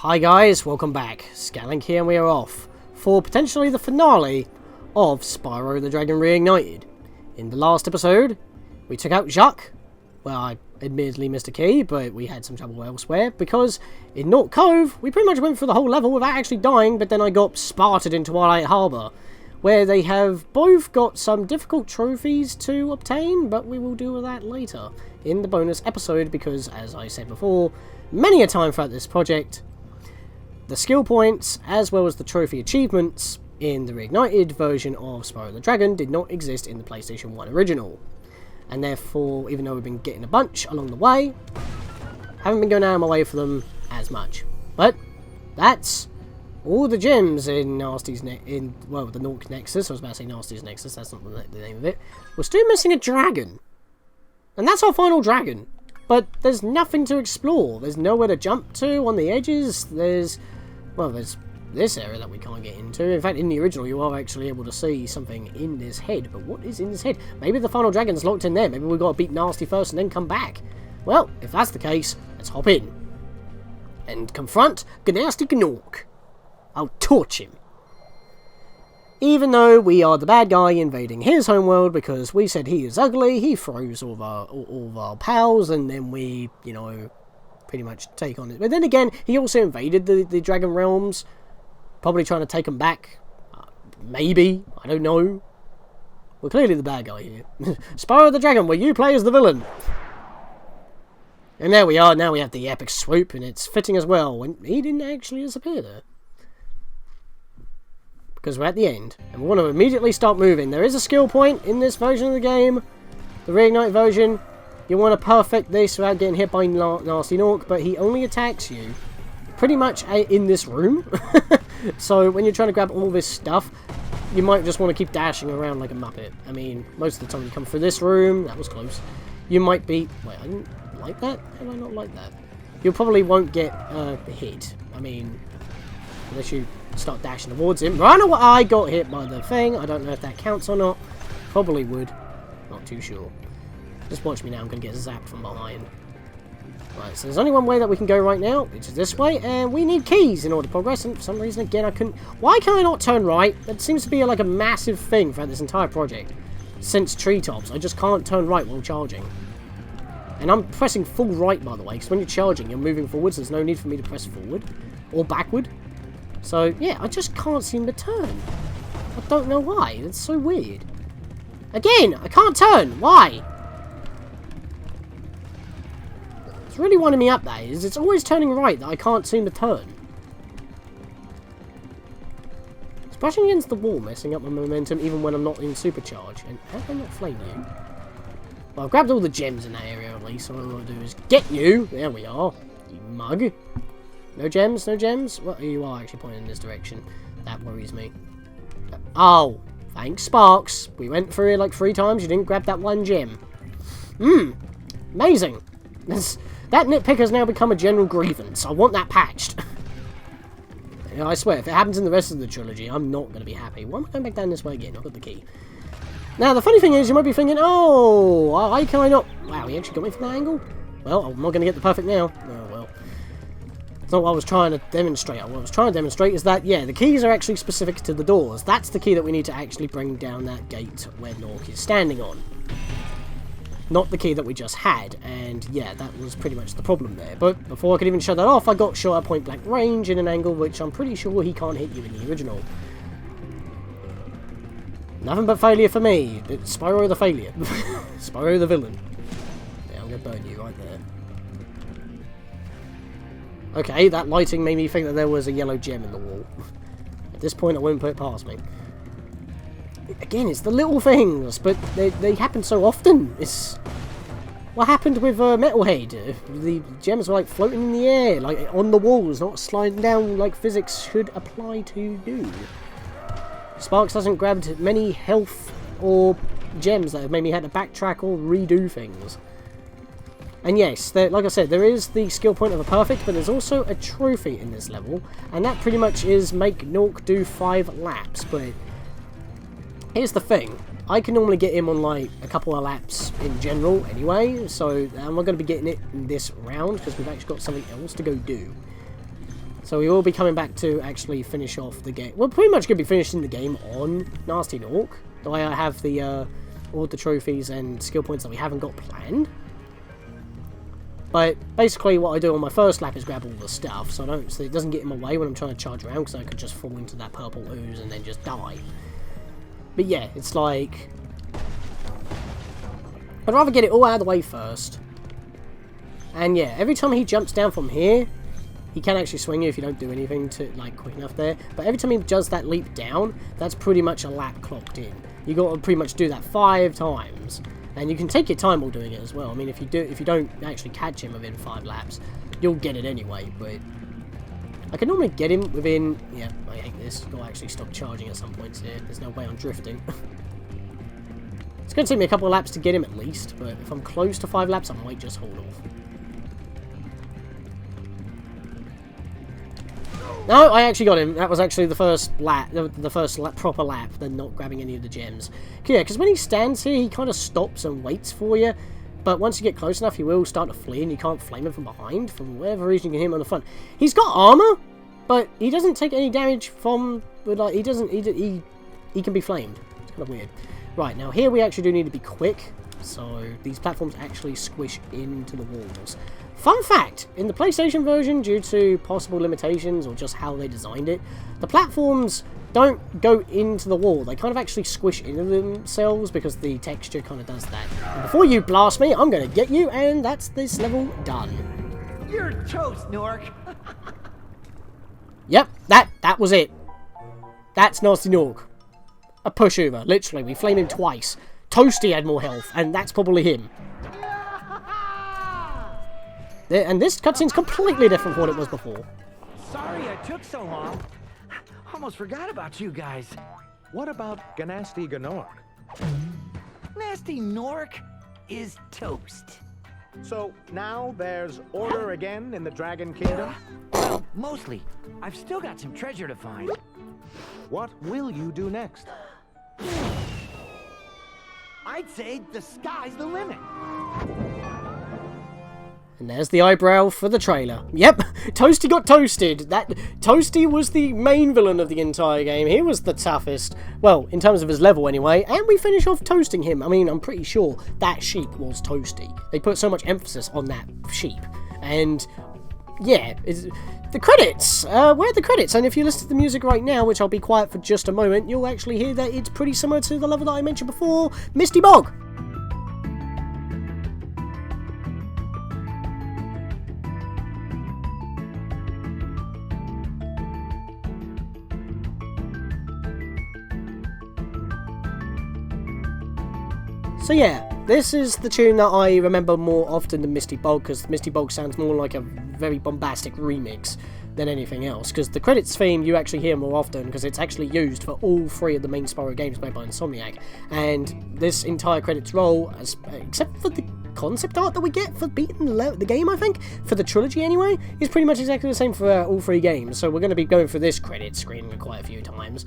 Hi guys, welcome back. Scatlink here and we are off for potentially the finale of Spyro the Dragon Reignited. In the last episode, we took out Jacques. Well, I admittedly missed a key, but we had some trouble elsewhere because in Gnorc Cove, we pretty much went through the whole level without actually dying, but then I got sparted into Twilight Harbour, where they have both got some difficult trophies to obtain, but we will deal with that later in the bonus episode because, as I said before, many a time throughout this project, the skill points, as well as the trophy achievements in the Reignited version of Spyro the Dragon did not exist in the PlayStation 1 original. And therefore, even though we've been getting a bunch along the way, haven't been going out of my way for them as much. But that's all the gems in Gnasty's the Gnorc Nexus. I was about to say Gnasty's Nexus, that's not the name of it. We're still missing a dragon. And that's our final dragon. But there's nothing to explore. There's nowhere to jump to on the edges. There's this area that we can't get into. In fact, in the original, you are actually able to see something in this head. But what is in this head? Maybe the final dragon's locked in there. Maybe we've got to beat Gnasty first and then come back. Well, if that's the case, let's hop in. And confront Gnasty Gnorc. I'll torch him. Even though we are the bad guy invading his homeworld because we said he is ugly, he throws all of our pals, and then we, you know, pretty much take on it. But then again, he also invaded the Dragon Realms, probably trying to take them back. Maybe. I don't know. We're clearly the bad guy here. Spyro the Dragon, where you play as the villain. And there we are. Now we have the epic swoop, and it's fitting as well when he didn't actually disappear there. Because we're at the end, and we want to immediately start moving. There is a skill point in this version of the game, the Reignited version. You want to perfect this without getting hit by Gnasty Gnorc, but he only attacks you pretty much in this room. So when you're trying to grab all this stuff, you might just want to keep dashing around like a muppet. I mean, most of the time you come through this room, that was close. You might be... Wait, I didn't like that? How did I not like that? You probably won't get hit. I mean, unless you start dashing towards him. Right now, I got hit by the thing. I don't know if that counts or not. Probably would. Not too sure. Just watch me now. I'm going to get zapped from behind. Right, so there's only one way that we can go right now, which is this way, and we need keys in order to progress, and for some reason, again, I couldn't... Why can I not turn right? That seems to be like a massive thing throughout this entire project. Since Treetops, I just can't turn right while charging. And I'm pressing full right, by the way, because when you're charging, you're moving forwards, there's no need for me to press forward or backward. So, yeah, I just can't seem to turn. I don't know why. It's so weird. Again, I can't turn. Why? It's really winding me up, that is. It's always turning right that I can't seem to turn. It's brushing against the wall, messing up my momentum even when I'm not in supercharge. And how can I not flame you? Well, I've grabbed all the gems in that area at least, so all I've got to do is get you. There we are. You mug. No gems? No gems? Well, you are actually pointing in this direction. That worries me. Oh, thanks, Sparks. We went through it like 3 times. You didn't grab that one gem. Amazing. That nitpick has now become a general grievance. I want that patched. You know, I swear, if it happens in the rest of the trilogy, I'm not going to be happy. Why am I going back down this way again? I've got the key. Now, the funny thing is, you might be thinking, oh, why can I not... Wow, he actually got me from that angle? Well, I'm not going to get the perfect now. Oh, well. It's not what I was trying to demonstrate. What I was trying to demonstrate is that, yeah, the keys are actually specific to the doors. That's the key that we need to actually bring down that gate where Gnorc is standing on. Not the key that we just had. And, yeah, that was pretty much the problem there. But before I could even shut that off, I got shot at point-blank range in an angle which I'm pretty sure he can't hit you in the original. Nothing but failure for me. It's Spyro the failure. Spyro the villain. Yeah, I'm going to burn you right there. Okay, that lighting made me think that there was a yellow gem in the wall. At this point, I won't put it past me. Again, it's the little things, but they happen so often. It's... What happened with Metalhead? The gems were, like, floating in the air, like, on the walls, not sliding down like physics should apply to you. Sparks hasn't grabbed many health or gems that have made me had to backtrack or redo things. And yes, like I said, there is the skill point of a perfect, but there's also a trophy in this level, and that pretty much is make Gnorc do 5 laps, but here's the thing. I can normally get him on like a couple of laps in general anyway, so I'm not going to be getting it in this round, because we've actually got something else to go do. So we will be coming back to actually finish off the game. We're pretty much going to be finishing the game on Gnasty Gnorc. The way I have the all the trophies and skill points that we haven't got planned. But basically what I do on my first lap is grab all the stuff, so it doesn't get in my way when I'm trying to charge around, because I could just fall into that purple ooze and then just die. But yeah, it's like, I'd rather get it all out of the way first. And yeah, every time he jumps down from here, he can actually swing you if you don't do anything to quick enough there. But every time he does that leap down, that's pretty much a lap clocked in. You got to pretty much do that 5 times, and you can take your time while doing it as well. I mean, if you don't actually catch him within 5 laps, you'll get it anyway. But I can normally get him within. Yeah, I hate this. Got to actually stop charging at some points here. There's no way I'm drifting. It's going to take me a couple of laps to get him at least, but if I'm close to 5 laps, I might just hold off. No, I actually got him. That was actually the first lap, proper lap, then not grabbing any of the gems. Yeah, because when he stands here, he kind of stops and waits for you. But once you get close enough, he will start to flee, and you can't flame him from behind. For whatever reason, you can hit him on the front. He's got armor, but he doesn't take any damage from. He can be flamed. It's kind of weird. Right, now here we actually do need to be quick. So these platforms actually squish into the walls. Fun fact, in the PlayStation version, due to possible limitations or just how they designed it, the platforms don't go into the wall. They kind of actually squish into themselves because the texture kind of does that. And before you blast me, I'm going to get you, and that's this level done. You're toast, Gnorc. Yep, that was it. That's Gnasty Gnorc. A pushover, literally. We flame him twice. Toasty had more health, and that's probably him. And this cutscene's completely different from what it was before. Sorry I took so long. Almost forgot about you guys. What about Gnasty Gnorc? Gnasty Gnorc is toast. So now there's order again in the Dragon Kingdom? Well, mostly. I've still got some treasure to find. What will you do next? I'd say the sky's the limit. And there's the eyebrow for the trailer. Yep, Toasty got toasted. Toasty was the main villain of the entire game. He was the toughest. Well, in terms of his level anyway. And we finish off toasting him. I mean, I'm pretty sure that sheep was Toasty. They put so much emphasis on that sheep. And yeah, the credits. Where are the credits? And if you listen to the music right now, which I'll be quiet for just a moment, you'll actually hear that it's pretty similar to the level that I mentioned before, Misty Bog. So yeah, this is the tune that I remember more often than Misty Bog, because Misty Bog sounds more like a very bombastic remix than anything else, because the credits theme you actually hear more often, because it's actually used for all 3 of the main Spyro games made by Insomniac, and this entire credits roll, except for the concept art that we get for beating the game, I think, for the trilogy anyway, is pretty much exactly the same for all 3 games, so we're going to be going through this credits screen quite a few times,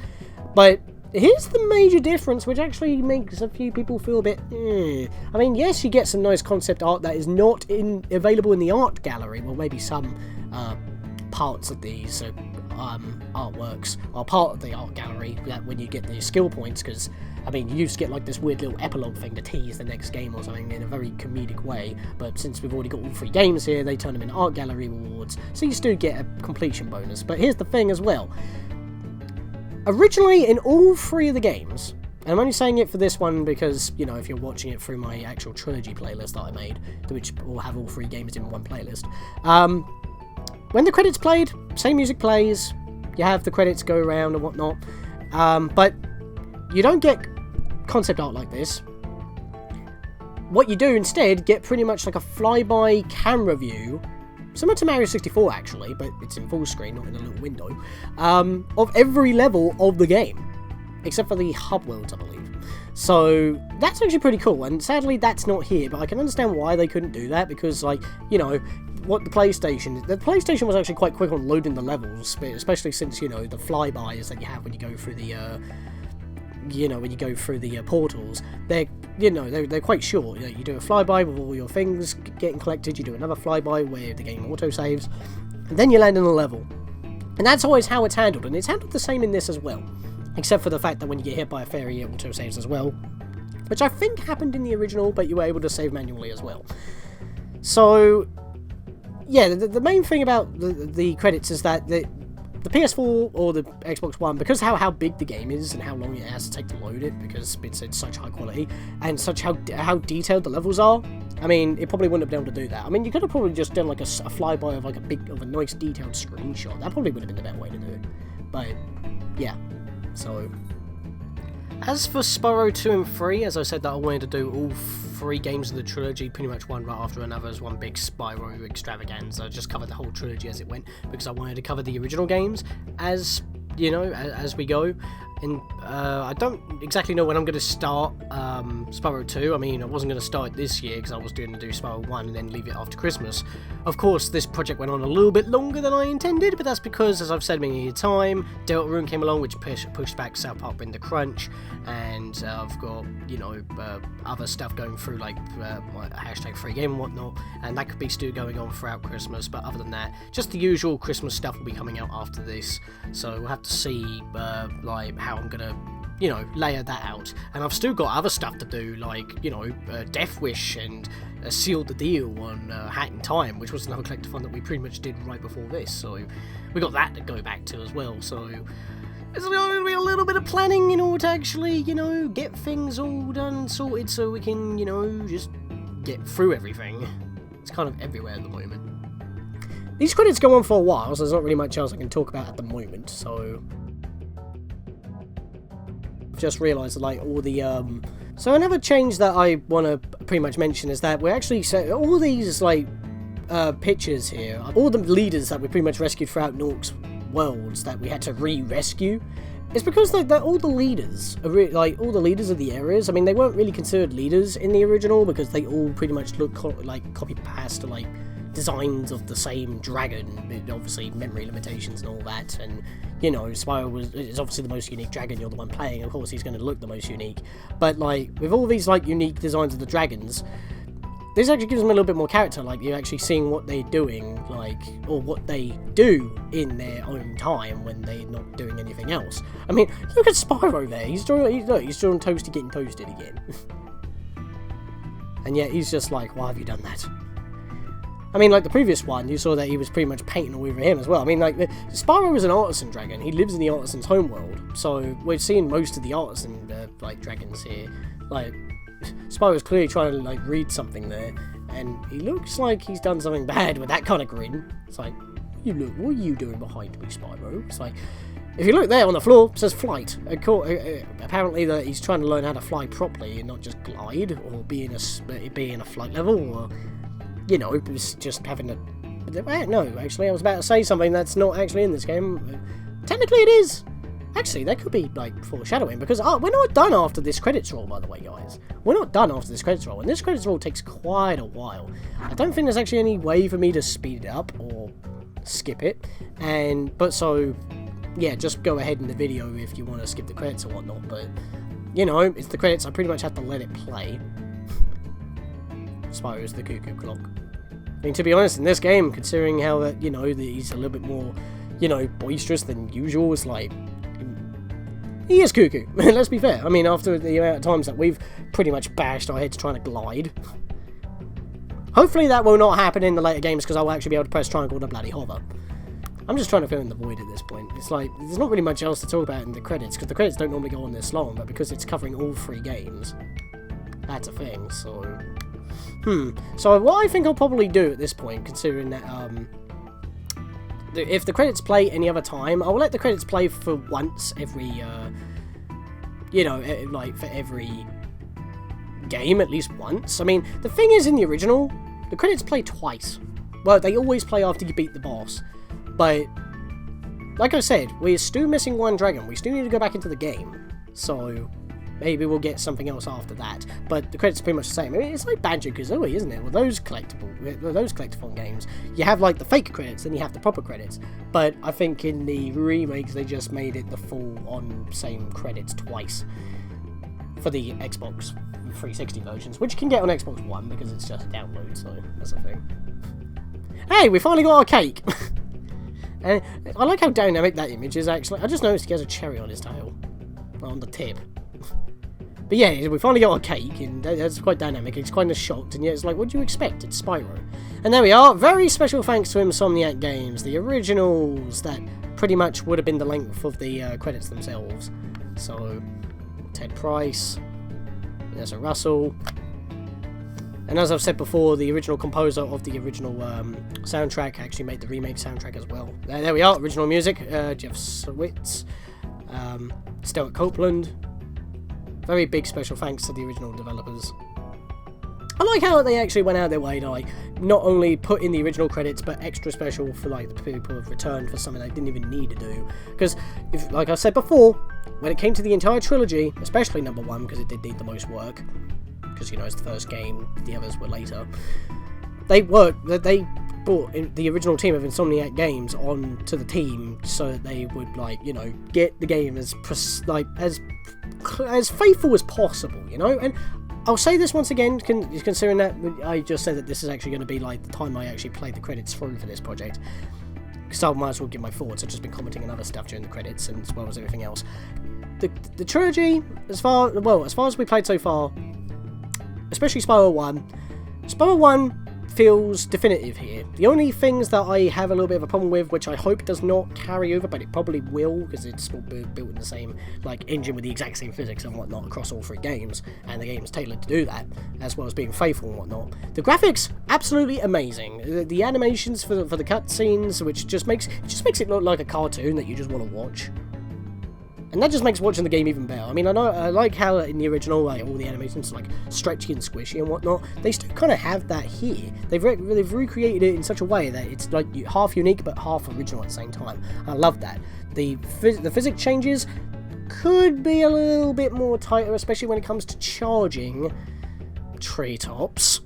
but here's the major difference, which actually makes a few people feel a bit, I mean, yes, you get some nice concept art that is not available in the art gallery. Well, maybe some parts of these artworks are part of the art gallery that when you get the skill points, because, I mean, you used to get like this weird little epilogue thing to tease the next game or something in a very comedic way, but since we've already got all 3 games here, they turn them into art gallery rewards, so you still get a completion bonus. But here's the thing as well. Originally, in all 3 of the games, and I'm only saying it for this one because, you know, if you're watching it through my actual trilogy playlist that I made, which will have all 3 games in one playlist, when the credits played, same music plays, you have the credits go around and whatnot, but you don't get concept art like this. What you do instead, get pretty much like a flyby camera view, similar to Mario 64 actually, but it's in full screen, not in a little window, of every level of the game, except for the hub worlds, I believe. So that's actually pretty cool, and sadly that's not here, but I can understand why they couldn't do that, because, like, you know, what the PlayStation was actually quite quick on loading the levels, especially since, you know, the flybys that you have when you go through the portals, they're quite short. You know, you do a flyby with all your things getting collected, you do another flyby where the game autosaves, and then you land in the level. And that's always how it's handled, and it's handled the same in this as well. Except for the fact that when you get hit by a fairy, it auto-saves as well. Which I think happened in the original, but you were able to save manually as well. So, yeah, the main thing about the credits is that the PS4 or the Xbox One, because how big the game is and how long it has to take to load it, because it's such high quality, and such how detailed the levels are, I mean, it probably wouldn't have been able to do that. I mean, you could have probably just done like a flyby of like a nice detailed screenshot. That probably would have been the better way to do it. But, yeah. So, as for Spyro 2 and 3, as I said that I wanted to do all 3 games of the trilogy, pretty much one right after another as one big Spyro extravaganza. I just covered the whole trilogy as it went, because I wanted to cover the original games as, you know, as we go. And I don't exactly know when I'm going to start Spyro 2. I mean, I wasn't going to start this year because I was going to do Spyro 1 and then leave it after Christmas. Of course, this project went on a little bit longer than I intended, but that's because, as I've said many a time, Deltarune came along, which pushed back South Park Winter Crunch, and I've got, you know, other stuff going through, like my hashtag free game and whatnot, and that could be still going on throughout Christmas, but other than that, just the usual Christmas stuff will be coming out after this, so we'll have to see, like, how I'm gonna, you know, layer that out. And I've still got other stuff to do, like, you know, Death Wish and Seal the Deal on Hat in Time, which was another collector fund that we pretty much did right before this, so we got that to go back to as well. So it's going to be a little bit of planning in order to actually, you know, get things all done and sorted so we can, you know, just get through everything. It's kind of everywhere at the moment. These credits go on for a while, so there's not really much else I can talk about at the moment, so just realised that, like, all the so another change that I want to pretty much mention is that we're actually all these, like, pictures here, all the leaders that we pretty much rescued throughout Gnorc's worlds that we had to re-rescue. It's because all the leaders are like all the leaders of the areas. I mean, they weren't really considered leaders in the original because they all pretty much look like copy paste, like designs of the same dragon, obviously memory limitations and all that, and, you know, Spyro is obviously the most unique dragon. You're the one playing, of course he's going to look the most unique, but, like, with all these, like, unique designs of the dragons, this actually gives them a little bit more character. Like, you're actually seeing what they're doing, like, or what they do in their own time when they're not doing anything else. I mean, look at Spyro there, he's drawing Toasty getting toasted again. And yet he's just like, why have you done that? I mean, like the previous one, you saw that he was pretty much painting all over him as well. I mean, like, Spyro is an artisan dragon. He lives in the artisan's homeworld. So we're seeing most of the artisan, like, dragons here. Like, Spyro's clearly trying to, like, read something there. And he looks like he's done something bad with that kind of grin. It's like, what are you doing behind me, Spyro? It's like, if you look there on the floor, it says flight. Apparently that he's trying to learn how to fly properly and not just glide or be in a flight level, or, you know, it's just having a... No, actually, I was about to say something that's not actually in this game. Technically, it is. Actually, that could be, like, foreshadowing, because we're not done after this credits roll, by the way, guys. We're not done after this credits roll, and this credits roll takes quite a while. I don't think there's actually any way for me to speed it up or skip it, but so, yeah, just go ahead in the video if you want to skip the credits or whatnot, but, you know, it's the credits, I pretty much have to let it play. Spyro's the cuckoo clock. I mean, to be honest, in this game, considering how, you know, he's a little bit more, you know, boisterous than usual, it's like, he is cuckoo, let's be fair. I mean, after the amount of times that we've pretty much bashed our heads trying to glide. Hopefully that will not happen in the later games, because I'll actually be able to press triangle to bloody hover. I'm just trying to fill in the void at this point. It's like, there's not really much else to talk about in the credits, because the credits don't normally go on this long, but because it's covering all 3 games, that's a thing, so... So what I think I'll probably do at this point, considering that, if the credits play any other time, I'll let the credits play for once every, you know, like, for every game, at least once. I mean, the thing is, in the original, the credits play twice. Well, they always play after you beat the boss. But, like I said, we're still missing one dragon. We still need to go back into the game. So, maybe we'll get something else after that. But the credits are pretty much the same. I mean, it's like Banjo-Kazooie, isn't it? With those collectible games, you have, like, the fake credits, then you have the proper credits. But I think in the remakes, they just made it the full-on same credits twice for the Xbox 360 versions, which you can get on Xbox One because it's just a download, so that's a thing. Hey, we finally got our cake! And I like how dynamic that image is, actually. I just noticed he has a cherry on his tail. On the tip. But yeah, we finally got a cake, and that's quite dynamic. It's kind of shocked, and yet it's like, what do you expect? It's Spyro. And there we are. Very special thanks to Insomniac Games, the originals that pretty much would have been the length of the credits themselves. So, Ted Price, there's a Russell, and as I've said before, the original composer of the original soundtrack actually made the remake soundtrack as well. There we are, original music, Jeff Switz, Stuart Copeland. Very big special thanks to the original developers. I like how they actually went out their way to like not only put in the original credits, but extra special for like the people who've returned for something they didn't even need to do. Because, like I said before, when it came to the entire trilogy, especially number 1, because it did need the most work, because you know it's the first game, the others were later. They brought the original team of Insomniac Games on to the team so that they would like get the game as faithful as possible, And I'll say this once again, considering that I just said that this is actually going to be like the time I actually played the credits through for this project, because I might as well give my thoughts. I've just been commenting on other stuff during the credits, and as well as everything else. The trilogy, as far as we played so far, especially Spyro 1 feels definitive here. The only things that I have a little bit of a problem with, which I hope does not carry over, but it probably will, because it's all built in the same engine with the exact same physics and whatnot across all 3 games, and the game is tailored to do that, as well as being faithful and whatnot. The graphics, absolutely amazing. The animations for the cutscenes, which just makes it look like a cartoon that you just want to watch. And that just makes watching the game even better. I mean, I like how in the original, like, all the animations are, stretchy and squishy and whatnot. They still kind of have that here. They've recreated it in such a way that it's, half unique but half original at the same time. I love that. The physics changes could be a little bit more tighter, especially when it comes to charging treetops.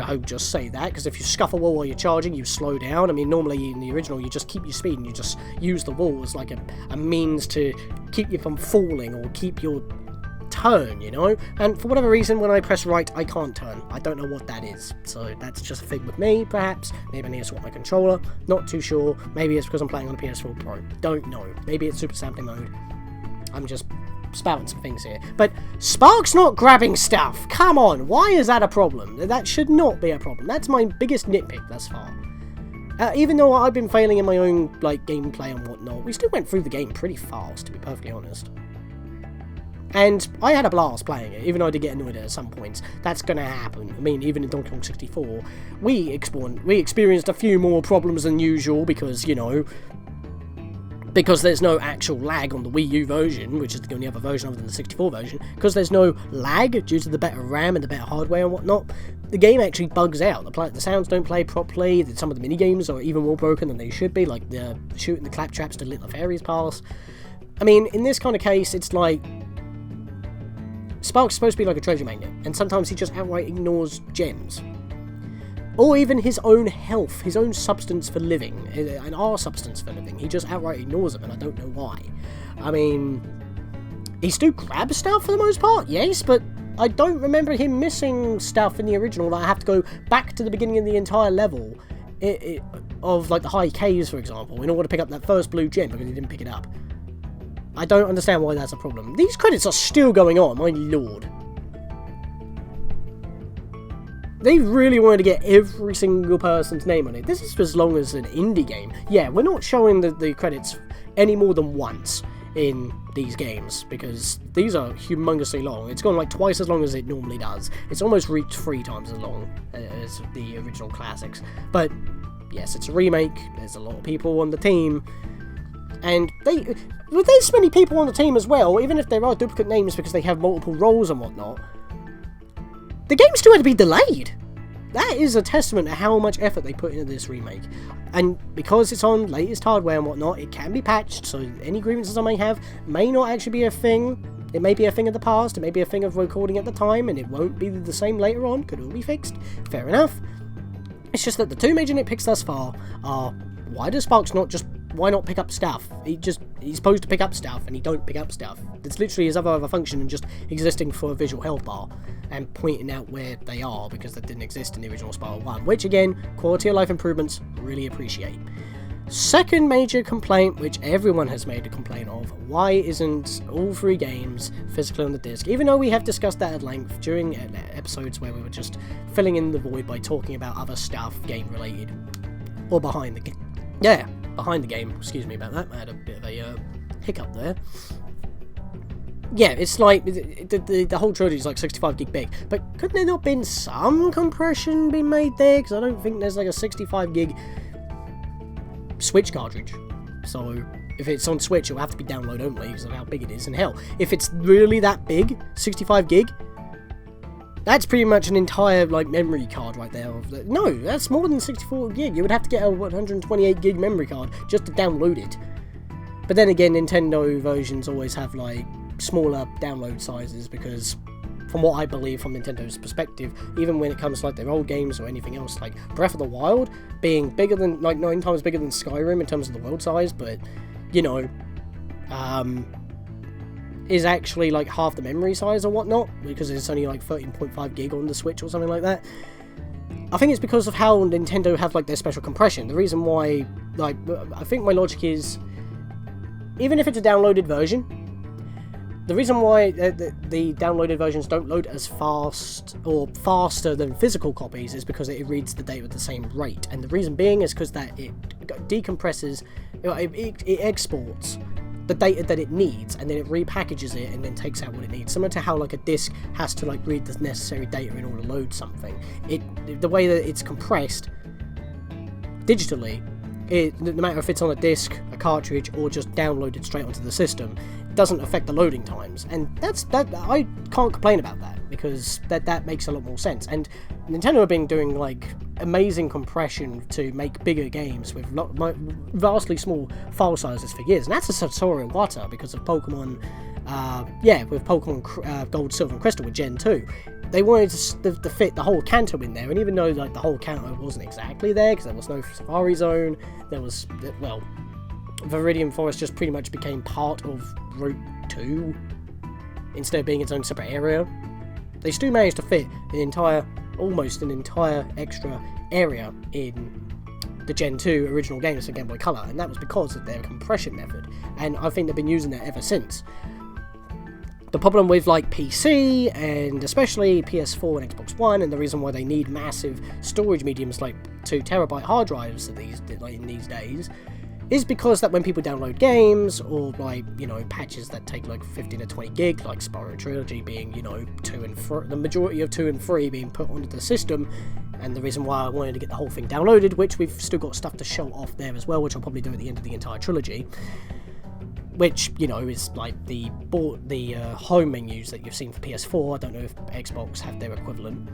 I'll just say that, because if you scuff a wall while you're charging, you slow down. I mean, normally in the original, you just keep your speed and you just use the wall as like a means to keep you from falling or keep your turn, And for whatever reason, when I press right, I can't turn. I don't know what that is. So that's just a thing with me, perhaps. Maybe I need to swap my controller. Not too sure. Maybe it's because I'm playing on a PS4 Pro. Don't know. Maybe it's super sampling mode. I'm just spouting some things here. But Spark's not grabbing stuff. Come on, why is that a problem? That should not be a problem. That's my biggest nitpick thus far. Even though I've been failing in my own gameplay and whatnot, we still went through the game pretty fast, to be perfectly honest. And I had a blast playing it, even though I did get annoyed at some points. That's going to happen. I mean, even in Donkey Kong 64, we experienced a few more problems than usual because, because there's no actual lag on the Wii U version, which is the only other version other than the 64 version, because there's no lag due to the better RAM and the better hardware and whatnot, the game actually bugs out. The sounds don't play properly, some of the minigames are even more broken than they should be, like the shooting the claptraps to let the fairies pass. I mean, in this kind of case, it's like Spark's supposed to be like a treasure magnet, and sometimes he just outright ignores gems. Or even his own health, his own substance for living, and our substance for living. He just outright ignores them, and I don't know why. I mean, he still grabs stuff for the most part, yes, but I don't remember him missing stuff in the original that I have to go back to the beginning of the entire level of, the high caves, for example, in order to pick up that first blue gem because he didn't pick it up. I don't understand why that's a problem. These credits are still going on, my lord. They really wanted to get every single person's name on it. This is as long as an indie game. Yeah, we're not showing the credits any more than once in these games, because these are humongously long. It's gone twice as long as it normally does. It's almost reached 3 times as long as the original classics. But, yes, it's a remake. There's a lot of people on the team. And with this many people on the team as well, even if there are duplicate names because they have multiple roles and whatnot, the game still had to be delayed. That is a testament to how much effort they put into this remake. And because it's on latest hardware and whatnot, it can be patched, so any grievances I may have may not actually be a thing. It may be a thing of the past, it may be a thing of recording at the time, and it won't be the same later on. Could all be fixed. Fair enough. It's just that the 2 major nitpicks thus far are, why not pick up stuff? He's supposed to pick up stuff, and he don't pick up stuff. It's literally his other function and just existing for a visual health bar and pointing out where they are, because that didn't exist in the original Spyro 1, which again, quality of life improvements, really appreciate. Second major complaint, which everyone has made a complaint of, why isn't all 3 games physically on the disc? Even though we have discussed that at length during episodes where we were just filling in the void by talking about other stuff game related. Or behind the game. Yeah, behind the game. Excuse me about that. I had a bit of a hiccup there. Yeah, it's like the whole trilogy is like 65 gig big, but couldn't there not been some compression being made there? Because I don't think there's like a 65 gig Switch cartridge. So if it's on Switch, it'll have to be download only because of how big it is. And hell, if it's really that big, 65 gig, that's pretty much an entire like memory card right there. No, that's more than 64 gig. You would have to get a 128 gig memory card just to download it. But then again, Nintendo versions always have like smaller download sizes because, from what I believe from Nintendo's perspective, even when it comes to like their old games or anything else, like Breath of the Wild being bigger than, like 9 times bigger than Skyrim in terms of the world size, but, you know, is actually like half the memory size or whatnot, because it's only like 13.5 gig on the Switch or something like that. I think it's because of how Nintendo have like their special compression. The reason why, like, I think my logic is, even if it's a downloaded version, the reason why the downloaded versions don't load as fast or faster than physical copies is because it reads the data at the same rate. And the reason being is because that it decompresses, it exports the data that it needs, and then it repackages it and then takes out what it needs. Similar to how like a disk has to like read the necessary data in order to load something. The way that it's compressed digitally, no matter if it's on a disc, a cartridge, or just downloaded straight onto the system, doesn't affect the loading times, and that I can't complain about that, because that makes a lot more sense. And Nintendo have been doing like amazing compression to make bigger games with vastly small file sizes for years, and that's a Satoru Iwata because of Pokemon, with Pokemon Gold, Silver, and Crystal with Gen 2. They wanted to fit the whole Kanto in there, and even though like the whole Kanto wasn't exactly there because there was no Safari Zone, there was, well, Viridian Forest just pretty much became part of Route 2 instead of being its own separate area. They still managed to fit almost an entire extra area in the Gen 2 original games for Game Boy Color, and that was because of their compression method, and I think they've been using that ever since. The problem with like PC and especially PS4 and Xbox One, and the reason why they need massive storage mediums like 2 terabyte hard drives in these days, is because that when people download games, or like, you know, patches that take like 15 to 20 gig, like Spyro Trilogy being, you know, 2 and 3, the majority of 2 and 3 being put onto the system, and the reason why I wanted to get the whole thing downloaded, which we've still got stuff to show off there as well, which I'll probably do at the end of the entire trilogy, which, you know, is like the home menus that you've seen for PS4. I don't know if Xbox have their equivalent.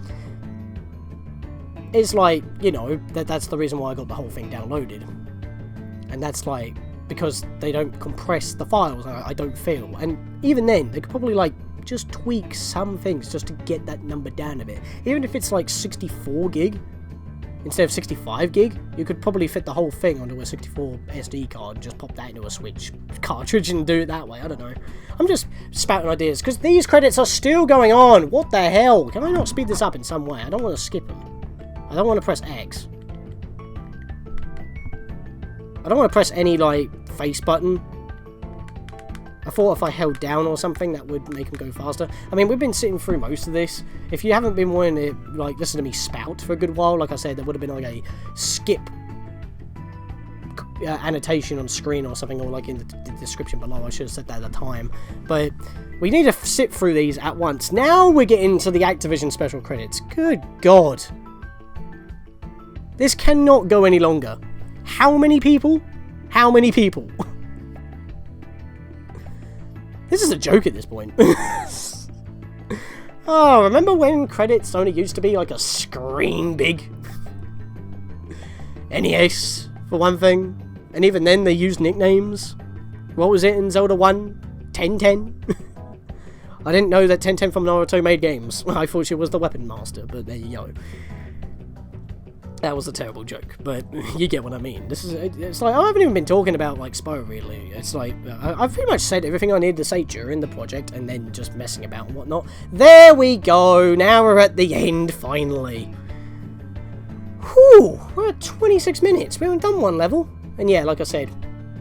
It's like, you know, that's the reason why I got the whole thing downloaded. And that's like because they don't compress the files, I don't feel. And even then, they could probably like just tweak some things just to get that number down a bit. Even if it's like 64 gig instead of 65 gig, you could probably fit the whole thing onto a 64 SD card and just pop that into a Switch cartridge and do it that way. I don't know. I'm just spouting ideas because these credits are still going on. What the hell? Can I not speed this up in some way? I don't want to skip them. I don't want to press X. I don't want to press any, like, face button. I thought if I held down or something, that would make them go faster. I mean, we've been sitting through most of this. If you haven't been wanting to, like, listen to me spout for a good while, like I said, there would have been, like, a skip annotation on screen or something, or, like, in the description below. I should have said that at the time. But we need to sit through these at once. Now we're getting to the Activision special credits. Good God. This cannot go any longer. How many people? How many people? This is a joke at this point. Oh, remember when credits only used to be like a screen big? NES, for one thing. And even then they used nicknames. What was it in Zelda 1? 1010? I didn't know that 1010 from Naruto made games. I thought she was the weapon master, but there you go. That was a terrible joke, but you get what I mean. It's like, I haven't even been talking about, like, Spyro, really. It's like, I've pretty much said everything I needed to say during the project, and then just messing about and whatnot. There we go! Now we're at the end, finally. Whew! We're at 26 minutes. We haven't done one level. And yeah, like I said,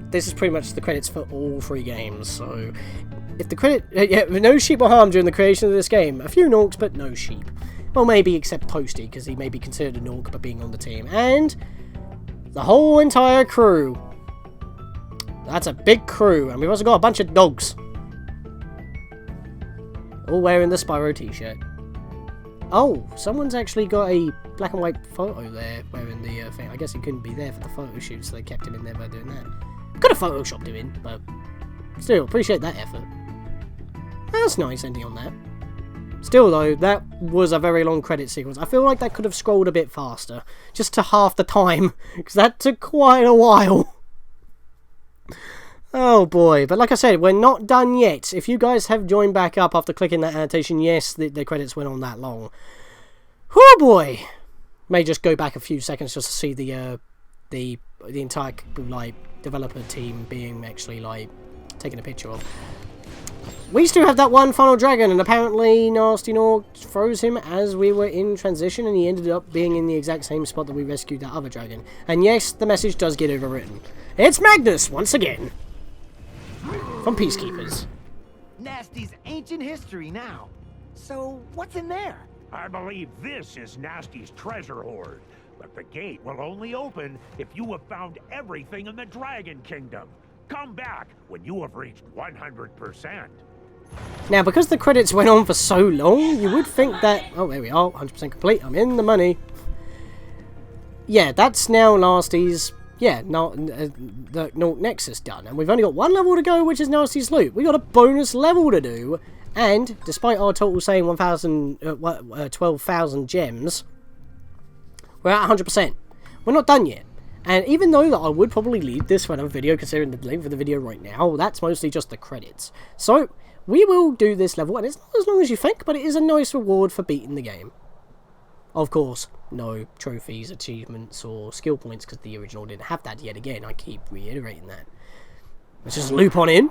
this is pretty much the credits for all 3 games, so if the no sheep were harmed during the creation of this game. A few Gnorcs, but no sheep. Well, maybe except Posty, because he may be considered a Gnorc by being on the team. And the whole entire crew. That's a big crew, and we've also got a bunch of dogs. All wearing the Spyro t-shirt. Oh, someone's actually got a black and white photo there wearing the thing. I guess he couldn't be there for the photo shoot, so they kept him in there by doing that. Could have photoshopped him in, but still, appreciate that effort. That's nice ending on that. Still though, that was a very long credit sequence. I feel like that could have scrolled a bit faster. Just to half the time, because that took quite a while. Oh boy, but like I said, we're not done yet. If you guys have joined back up after clicking that annotation, yes, the credits went on that long. Oh boy! May just go back a few seconds just to see the entire, like, developer team being actually, like, taken a picture of. We still have that one final dragon, and apparently Gnasty Gnorc froze him as we were in transition, and he ended up being in the exact same spot that we rescued that other dragon. And yes, the message does get overwritten. It's Magnus, once again! From Peacekeepers. Gnasty's ancient history now. So, what's in there? I believe this is Gnasty's treasure hoard, but the gate will only open if you have found everything in the Dragon Kingdom. Come back when you have reached 100%. Now, because the credits went on for so long, you would think that... Oh, there we are, 100% complete, I'm in the money. Yeah, that's now Gnasty's... Yeah, the Gnorc Nexus done. And we've only got 1 level to go, which is Gnasty's loot. We got a bonus level to do. And, despite our total saying 12,000 gems, we're at 100%. We're not done yet. And even though that I would probably leave this for another video, considering the length of the video right now, that's mostly just the credits. So, we will do this level, and it's not as long as you think, but it is a nice reward for beating the game. Of course, no trophies, achievements, or skill points, because the original didn't have that yet again. I keep reiterating that. Let's just loop on in.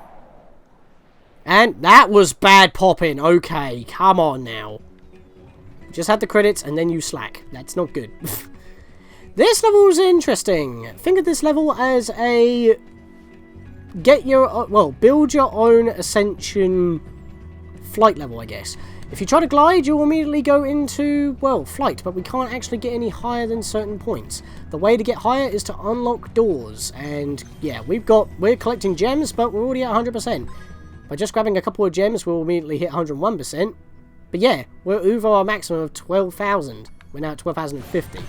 And that was bad popping. Okay, come on now. Just had the credits, and then you slack. That's not good. This level is interesting. Think of this level as a... build your own Ascension flight level, I guess. If you try to glide, you'll immediately go into, well, flight, but we can't actually get any higher than certain points. The way to get higher is to unlock doors, and yeah, we're collecting gems, but we're already at 100%. By just grabbing a couple of gems, we'll immediately hit 101%. But yeah, we're over our maximum of 12,000. We're now at 12,050.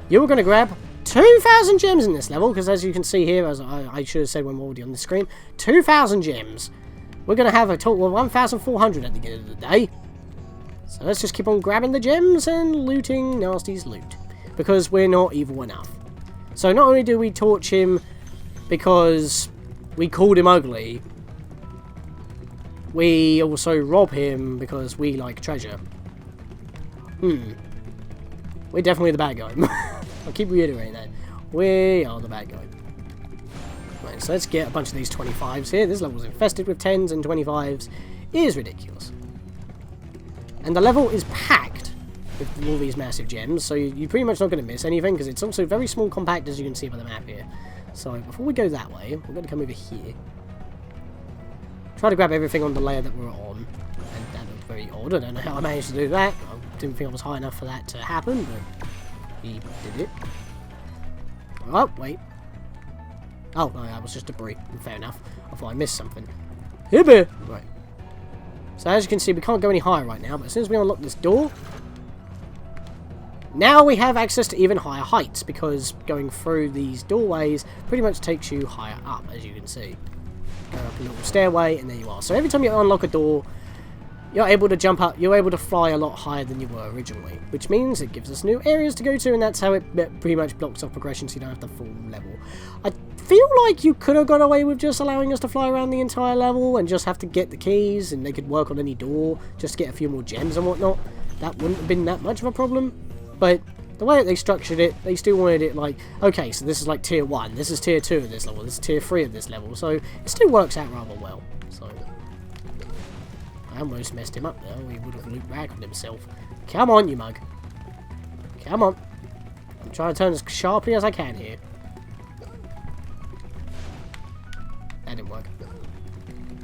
You're going to grab 2,000 gems in this level, because as you can see here, as I should have said when we're already on the screen, 2,000 gems. We're going to have a total of 1,400 at the end of the day. So let's just keep on grabbing the gems and looting Gnasty's loot, because we're not evil enough. So not only do we torch him because we called him ugly, we also rob him because we like treasure. We're definitely the bad guy. I'll keep reiterating that. We are the bad guy. Right, so let's get a bunch of these 25s here. This level's infested with 10s and 25s. It is ridiculous. And the level is packed with all these massive gems, so you're pretty much not going to miss anything, because it's also very small compact, as you can see by the map here. So before we go that way, we're going to come over here. Try to grab everything on the layer that we're on. And that looked very odd. I don't know how I managed to do that. I didn't think I was high enough for that to happen, but he did it. Oh, wait. Oh, no, that was just debris. Fair enough. I thought I missed something. Hibby! Right. So as you can see, we can't go any higher right now, but as soon as we unlock this door, now we have access to even higher heights, because going through these doorways pretty much takes you higher up, as you can see. Go up a little stairway, and there you are. So every time you unlock a door, you're able to jump up, you're able to fly a lot higher than you were originally, which means it gives us new areas to go to, and that's how it pretty much blocks off progression, so you don't have the full level. I feel like you could have got away with just allowing us to fly around the entire level and just have to get the keys, and they could work on any door just to get a few more gems and whatnot. That wouldn't have been that much of a problem, but the way that they structured it, they still wanted it like, okay, so this is like tier 1, this is tier 2 of this level, this is tier 3 of this level, so it still works out rather well. So I almost messed him up there. He would have looped back on himself. Come on, you mug. Come on. I'm trying to turn as sharply as I can here.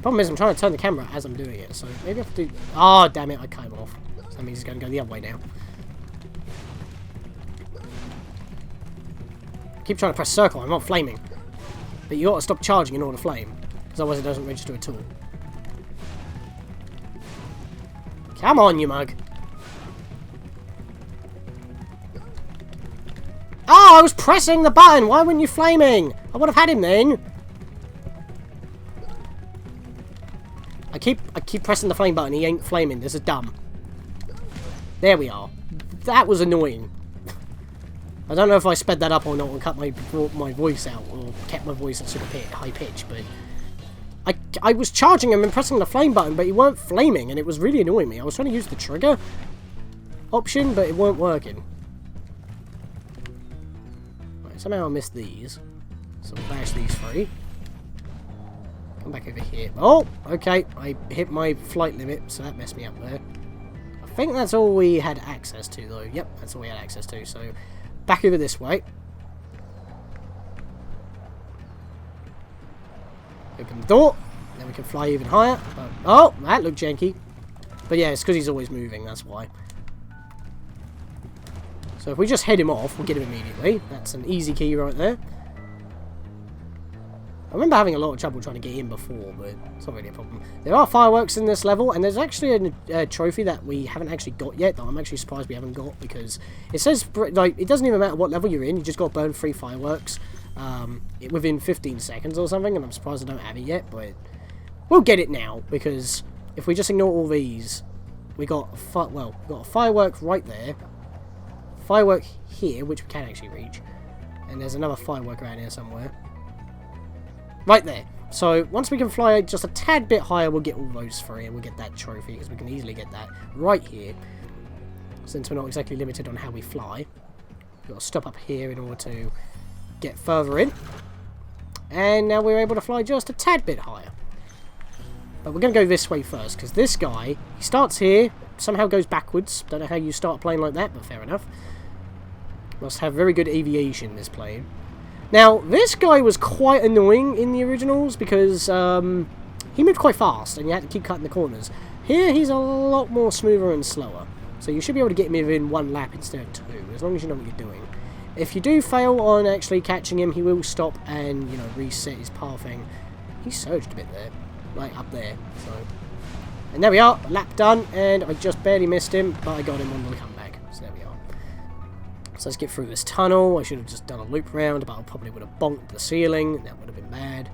Problem is, I'm trying to turn the camera as I'm doing it, so maybe I have to do... Oh, damn it, I cut him off. So that means he's going to go the other way now. I keep trying to press circle, I'm not flaming. But you got to stop charging in order to flame, because otherwise it doesn't register at all. Come on, you mug. Oh, I was pressing the button! Why weren't you flaming? I would have had him then. I keep pressing the flame button, he ain't flaming. This is dumb. There we are. That was annoying. I don't know if I sped that up or not and cut my voice out, or kept my voice at super high pitch, but I was charging him and pressing the flame button, but he weren't flaming, and it was really annoying me. I was trying to use the trigger option, but it weren't working. Right, somehow I missed these, so we'll bash these three. Come back over here. Oh, okay. I hit my flight limit, so that messed me up there. I think that's all we had access to, though. Yep, that's all we had access to. So, back over this way. Open the door. Then we can fly even higher. Oh, that looked janky. But yeah, it's because he's always moving, that's why. So if we just head him off, we'll get him immediately. That's an easy key right there. I remember having a lot of trouble trying to get in before, but it's not really a problem. There are fireworks in this level, and there's actually a trophy that we haven't actually got yet, that I'm actually surprised we haven't got, because it says, like, it doesn't even matter what level you're in, you just got to burn 3 fireworks within 15 seconds or something, and I'm surprised I don't have it yet, but we'll get it now, because if we just ignore all these, we got a firework right there, firework here, which we can actually reach, and there's another firework around here somewhere. Right there. So, once we can fly just a tad bit higher, we'll get all those 3, and we'll get that trophy, because we can easily get that right here. Since we're not exactly limited on how we fly. We've got to stop up here in order to get further in. And now we're able to fly just a tad bit higher. But we're going to go this way first, because this guy, he starts here, somehow goes backwards. Don't know how you start playing like that, but fair enough. Must have very good aviation, this plane. Now, this guy was quite annoying in the originals because he moved quite fast and you had to keep cutting the corners. Here, he's a lot more smoother and slower. So you should be able to get him within 1 lap instead of 2, as long as you know what you're doing. If you do fail on actually catching him, he will stop and, you know, reset his pathing. He surged a bit there, like up there. So, and there we are, lap done, and I just barely missed him, but I got him on the comeback. So there we are. So let's get through this tunnel. I should have just done a loop round, but I probably would have bonked the ceiling. That would have been bad.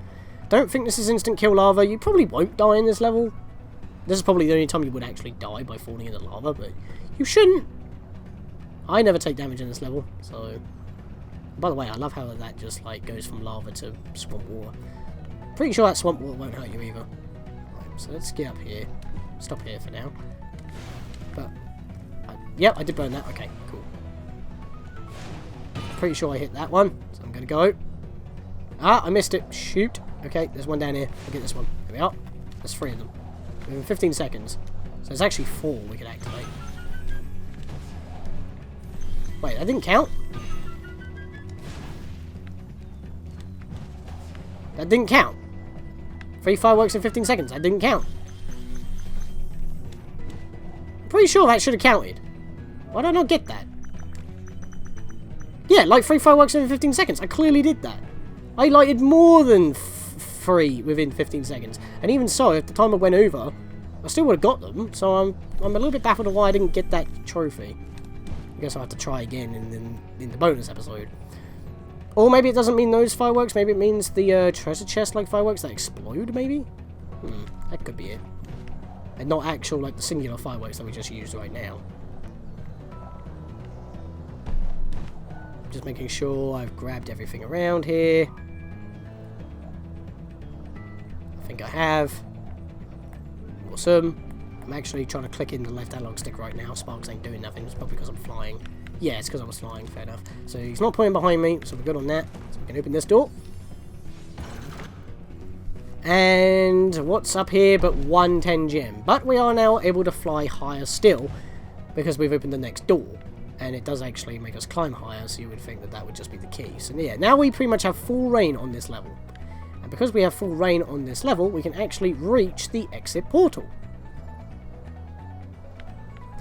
Don't think this is instant kill lava. You probably won't die in this level. This is probably the only time you would actually die by falling in the lava, but you shouldn't. I never take damage in this level, so... By the way, I love how that just, like, goes from lava to swamp water. Pretty sure that swamp water won't hurt you either. Right, so let's get up here. Stop here for now. But... yep, I did burn that. Okay, cool. Pretty sure I hit that one, so I'm going to go. Ah, I missed it. Shoot. Okay, there's one down here. I'll get this one. There we are. There's 3 of them. Within 15 seconds. So there's actually 4 we can activate. Wait, that didn't count? That didn't count. 3 fireworks in 15 seconds. That didn't count. I'm pretty sure that should have counted. Why did I not get that? Yeah, like 3 fireworks in 15 seconds. I clearly did that. I lighted more than 3 within 15 seconds. And even so, if the timer went over, I still would have got them. So I'm a little bit baffled of why I didn't get that trophy. I guess I'll have to try again in the bonus episode. Or maybe it doesn't mean those fireworks. Maybe it means the treasure chest-like fireworks that explode, maybe? That could be it. And not actual, like, the singular fireworks that we just used right now. Just making sure I've grabbed everything around here. I think I have. Awesome. I'm actually trying to click in the left analog stick right now. Sparks ain't doing nothing. It's probably because I'm flying. Yeah, it's because I was flying. Fair enough. So he's not pointing behind me, so we're good on that. So we can open this door. And what's up here but 110 gem? But we are now able to fly higher still because we've opened the next door. And it does actually make us climb higher, so you would think that that would just be the key. So yeah, now we pretty much have full reign on this level. And because we have full reign on this level, we can actually reach the exit portal.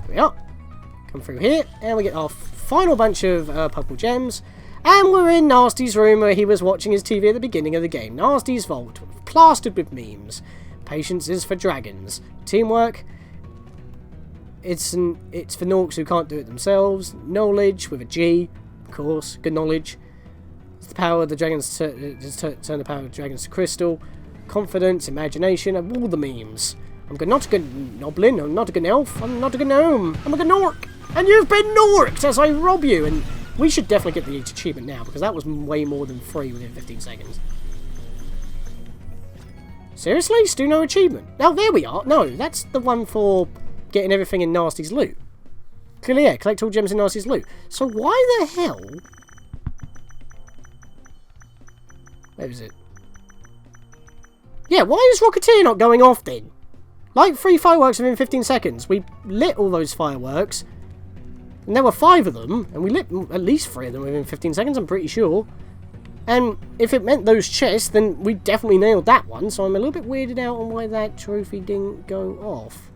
Here we are. Come through here, and we get our final bunch of purple gems. And we're in Gnasty's room where he was watching his TV at the beginning of the game. Gnasty's vault, plastered with memes. Patience is for dragons. Teamwork, it's for Gnorcs who can't do it themselves. Knowledge, with a G, of course, good knowledge. It's the power of the dragons turn the power of the dragons to crystal. Confidence, imagination, and all the memes. Not a good noblin, I'm not a good elf, I'm not a good gnome, I'm a good Gnorc. And you've been Gnorced as I rob you. And we should definitely get the achievement now, because that was way more than 3 within 15 seconds. Seriously? Still no achievement? Now, there we are. No, that's the one for getting everything in Gnasty's loot. Clearly, yeah, collect all gems in Gnasty's loot. So why the hell... Where is it? Yeah, why is Rocketeer not going off then? Like 3 fireworks within 15 seconds. We lit all those fireworks. And there were 5 of them. And we lit at least 3 of them within 15 seconds, I'm pretty sure. And if it meant those chests, then we definitely nailed that one. So I'm a little bit weirded out on why that trophy didn't go off.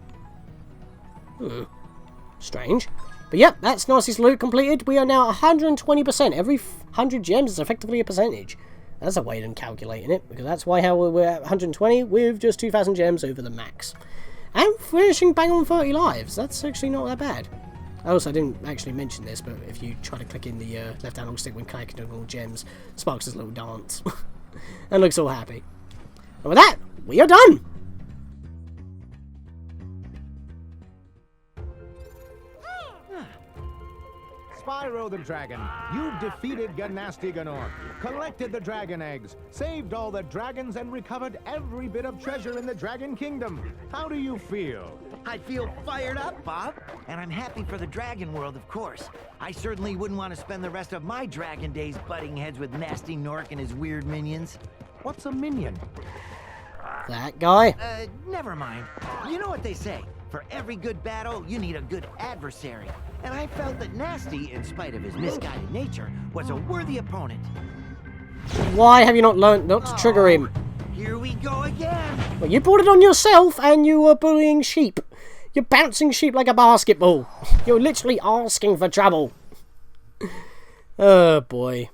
Strange. But yep, that's Gnasty's loot completed. We are now 120%. Every 100 gems is effectively a percentage. That's a way of calculating it, because that's why how we're at 120 with just 2,000 gems over the max. And finishing bang on 30 lives. That's actually not that bad. Also, I didn't actually mention this, but if you try to click in the left analog stick when collecting all gems, Sparks does a little dance. And looks all happy. And with that, we are done! Spyro the Dragon, you've defeated Gnasty Gnorc, collected the dragon eggs, saved all the dragons, and recovered every bit of treasure in the Dragon Kingdom. How do you feel? I feel fired up, Bob. And I'm happy for the dragon world, of course. I certainly wouldn't want to spend the rest of my dragon days butting heads with Gnasty Gnorc and his weird minions. What's a minion? That guy? Never mind. You know what they say. For every good battle, you need a good adversary. And I felt that Gnasty, in spite of his misguided nature, was a worthy opponent. Why have you not learned not to trigger him? Here we go again. Well, you brought it on yourself, and you were bullying sheep. You're bouncing sheep like a basketball. You're literally asking for trouble. Oh, boy.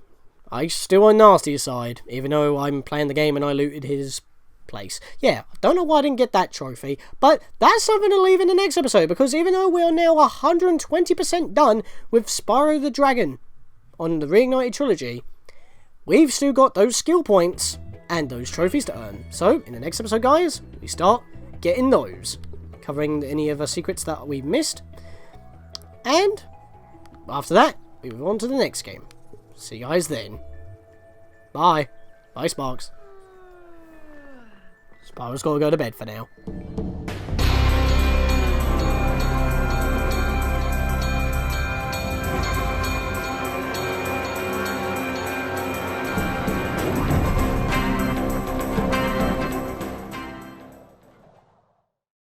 I'm still on Gnasty's side, even though I'm playing the game and I looted his place. Yeah, I don't know why I didn't get that trophy, but that's something to leave in the next episode, because even though we are now 120% done with Spyro the Dragon on the Reignited trilogy, we've still got those skill points and those trophies to earn. So, in the next episode, guys, we start getting those, covering any of the secrets that we've missed, and after that, we move on to the next game. See you guys then. Bye. Bye, Sparks. Spyro's got to go to bed for now.